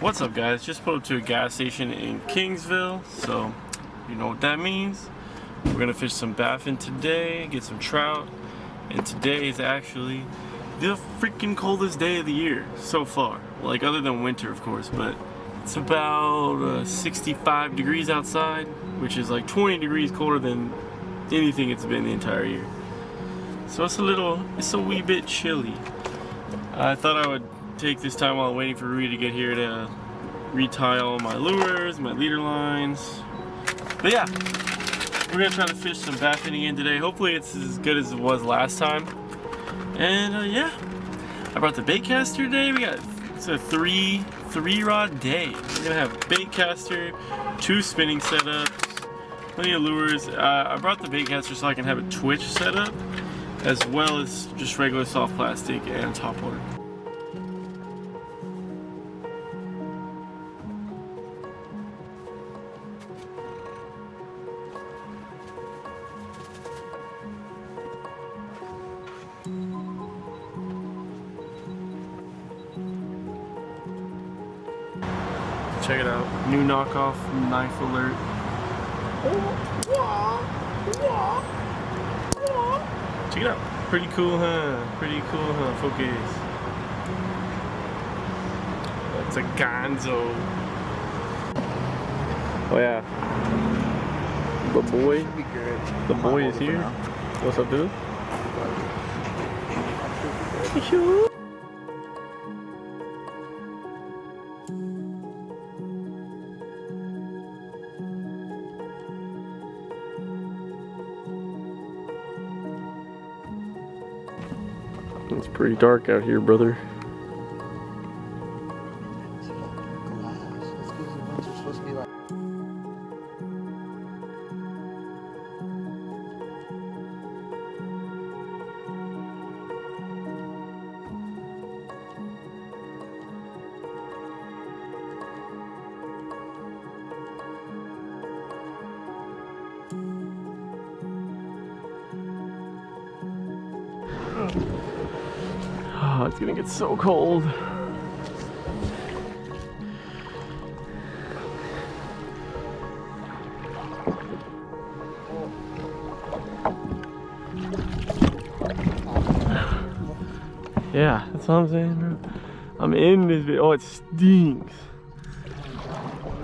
What's up, guys? Just pulled up to a gas station in Kingsville, so you know what that means. We're gonna fish some baffin today, get some trout, and today is actually the freaking coldest day of the year so far. Like, other than winter, of course, but it's about 65 degrees outside, which is like 20 degrees colder than anything it's been the entire year. So it's a wee bit chilly. I thought I would take this time while I'm waiting for Rui to get here to retie all my lures, my leader lines. But yeah, we're gonna try to fish some baffin again today. Hopefully it's as good as it was last time. And yeah, I brought the bait caster today. It's a three rod day. We're gonna have bait caster, 2 spinning setups, plenty of lures. I brought the bait caster so I can have a twitch setup, as well as just regular soft plastic and topwater. Check it out, new knockoff knife alert. Check it out, pretty cool, huh? Pretty cool, huh? Focus. That's a gonzo. Oh yeah, the boy is here. What's up, dude? It's pretty dark out here, brother. Oh, it's gonna get so cold. Yeah, that's what I'm saying, bro. I'm in this video. Oh, it stinks.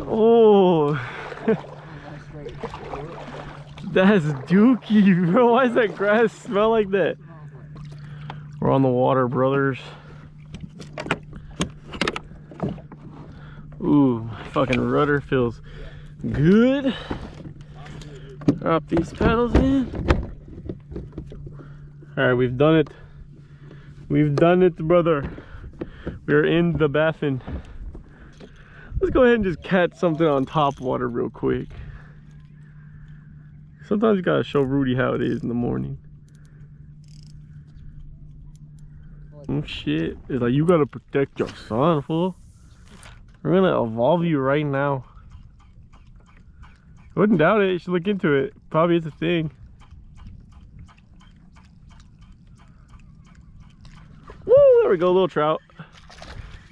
Oh, that's dookie, bro. Why does that grass smell like that? We're on the water, brothers. Ooh, my fucking rudder feels good. Drop these pedals in. Alright, we've done it. We've done it, brother. We're in the baffin. Let's go ahead and just catch something on top water real quick. Sometimes you gotta show Rudy how it is in the morning. Oh shit. It's like, you gotta protect your son, fool. We're gonna evolve you right now. I wouldn't doubt it. You should look into it. Probably it's a thing. Woo! There we go, little trout.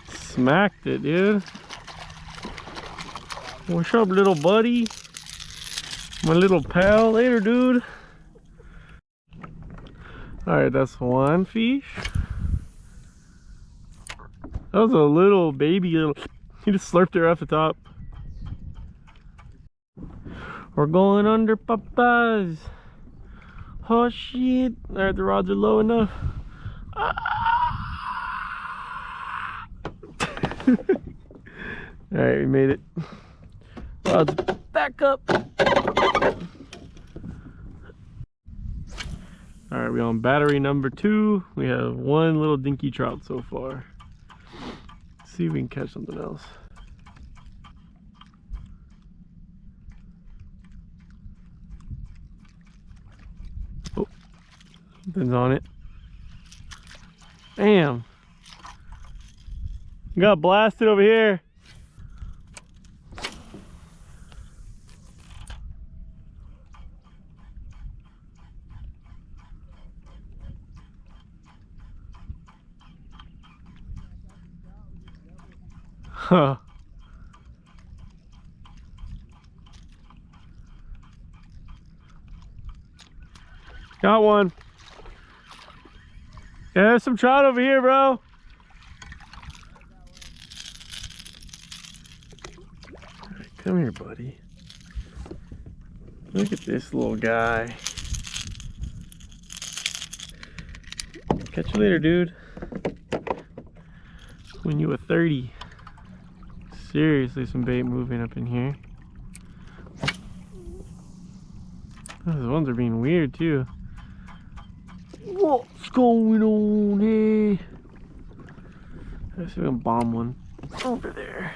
Smacked it, dude. What's up, little buddy? My little pal. Later, dude. Alright, that's one fish. That was a little baby, he just slurped her off the top. We're going under, papas. Oh shit. Alright, the rods are low enough. Alright, we made it. Rods back up. Alright, we're on battery number 2. We have one little dinky trout so far. See if we can catch something else. Oh, something's on it. Damn. Got blasted over here. Huh. Got one. Yeah, there's some trout over here, bro. Right, come here, buddy. Look at this little guy. Catch you later, dude. When you were 30. Seriously, some bait moving up in here. Those ones are being weird too. What's going on here? Let's see if we can bomb one over there.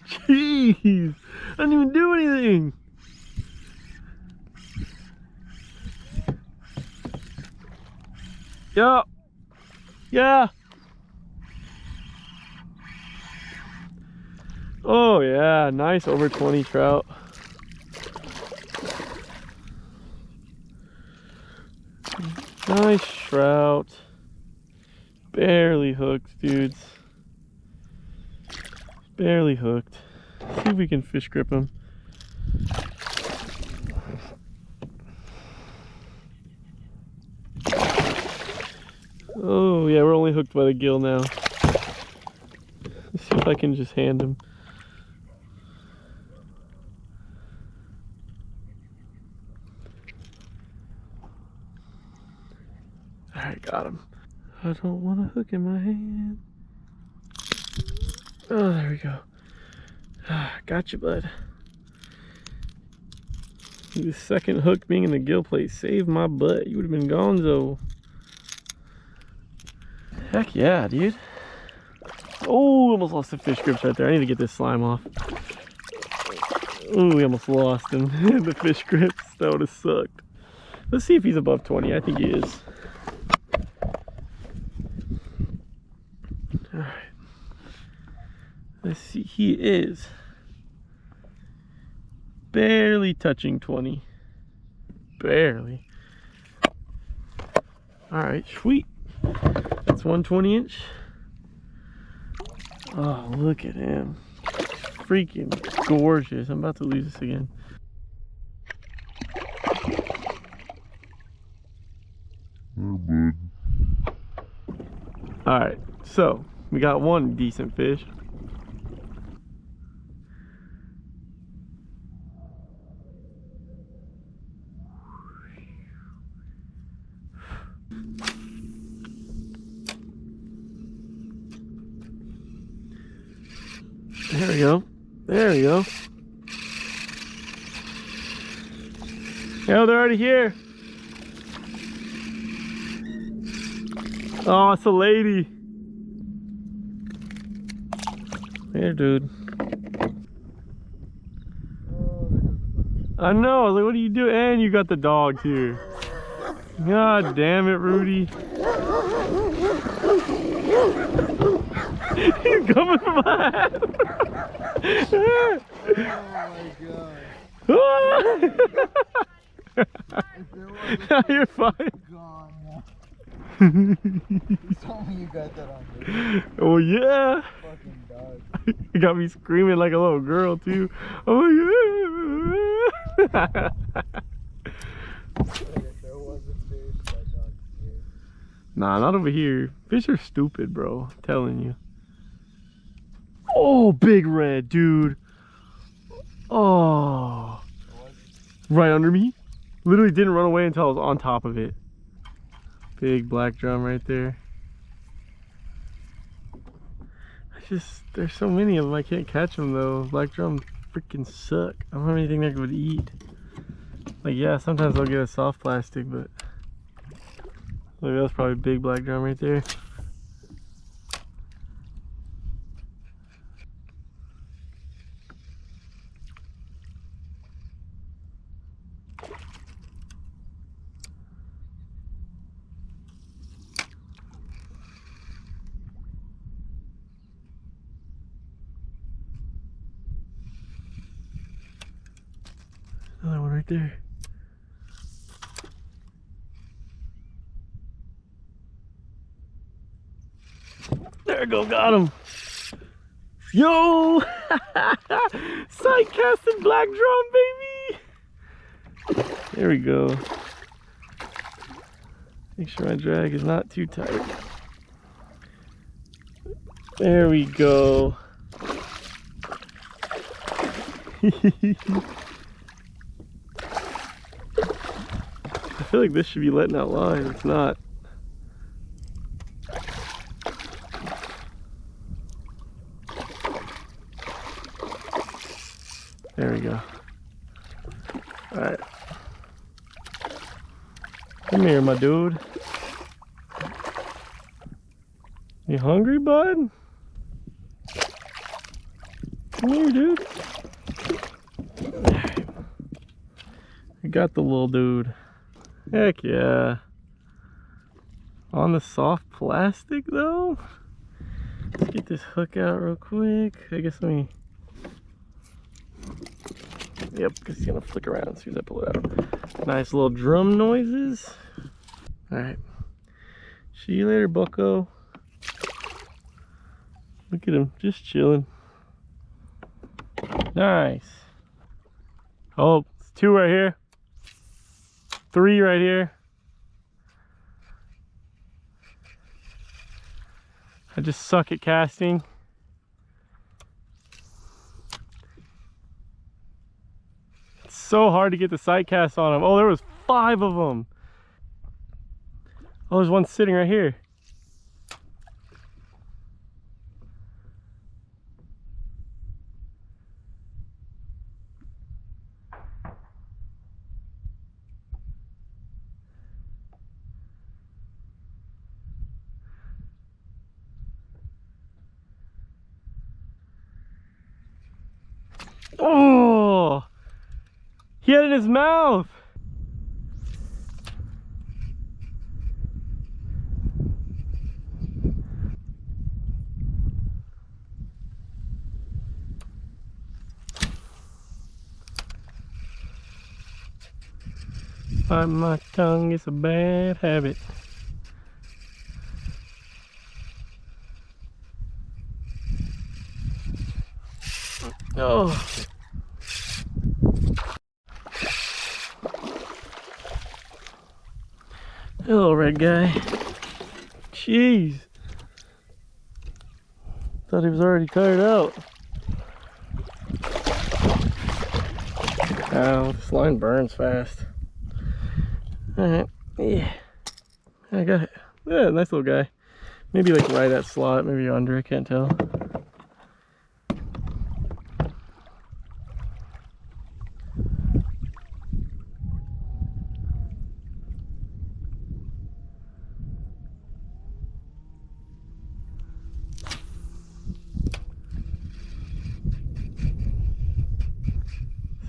Jeez, I didn't even do anything. Yeah. Yeah. Oh yeah, nice over 20 trout. Nice trout. Barely hooked, dudes. Barely hooked. See if we can fish grip them. Oh yeah, we're only hooked by the gill now. Let's see if I can just hand him. Alright, got him. I don't want a hook in my hand. Oh, there we go. Gotcha, bud. The second hook being in the gill plate saved my butt. You would have been gonzo. Heck yeah, dude. Oh, almost lost the fish grips right there. I need to get this slime off. Oh, we almost lost him. The fish grips. That would have sucked. Let's see if he's above 20. I think he is. Alright. Let's see. He is barely touching 20. Barely. Alright, sweet. That's 120 inch. Oh, look at him. Freaking gorgeous. I'm about to lose this again. Oh, bud. Alright, so we got one decent fish. There we go. There we go. Yeah, they're already here. Oh, it's a lady. Here, dude. I know. I was like, what are you doing? And you got the dogs here. God damn it, Rudy. He's coming for my ass. Oh my god. You're fine. Gone now. You told me you got that on video. Oh yeah. Fucking dog. You got me screaming like a little girl too. Oh yeah. If there was a fish, that dog's scared. Nah, not over here. Fish are stupid, bro. I'm telling you. Oh, big red, dude. Oh. Right under me. Literally didn't run away until I was on top of it. Big black drum right there. There's so many of them. I can't catch them though. Black drums freaking suck. I don't have anything that would eat. Like, yeah, sometimes I'll get a soft plastic, but look, that's probably a big black drum right there. Another one right there. There we go, got him. Yo! Sight casting black drum, baby! There we go. Make sure my drag is not too tight. There we go. I feel like this should be letting out line. It's not. There we go. Alright. Come here, my dude. You hungry, bud? Come here, dude. I got the little dude. Heck yeah. On the soft plastic though? Let's get this hook out real quick. I guess let me... Yep, because it's gonna flick around as soon as I pull it out. Nice little drum noises. Alright. See you later, bucko. Look at him, just chilling. Nice. Oh, it's 2 right here. 3 right here. I just suck at casting. It's so hard to get the sight cast on them. Oh, there was 5 of them. Oh, there's one sitting right here. Oh, he had it in his mouth. Bite my tongue, it's a bad habit. Oh. Hello, red guy. Jeez. Thought he was already tired out. Ow, this line burns fast. Alright, yeah. I got it. Yeah, nice little guy. Maybe like right at slot, maybe under, I can't tell.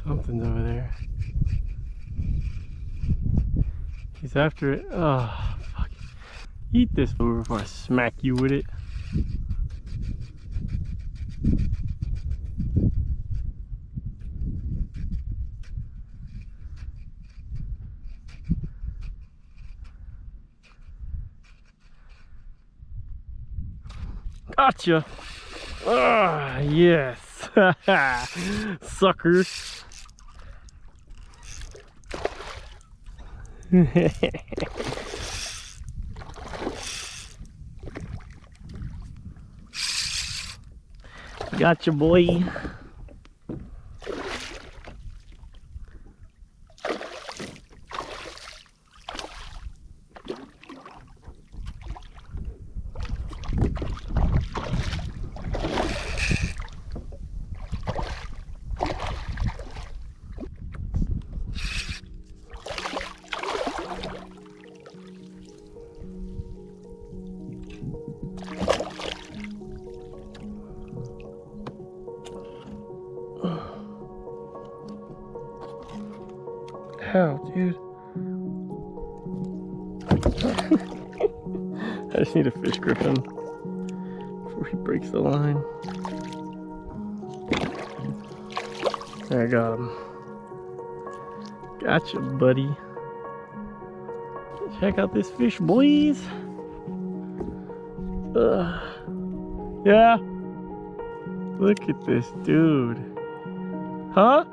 Something's over there. He's after it. Oh, fuck. Eat this over before I smack you with it. Gotcha. Ah, yes. Suckers. Gotcha, boy. How, dude? I just need a fish grip him before he breaks the line. There, I got him. Gotcha, buddy. Check out this fish, boys. Yeah. Look at this dude. Huh?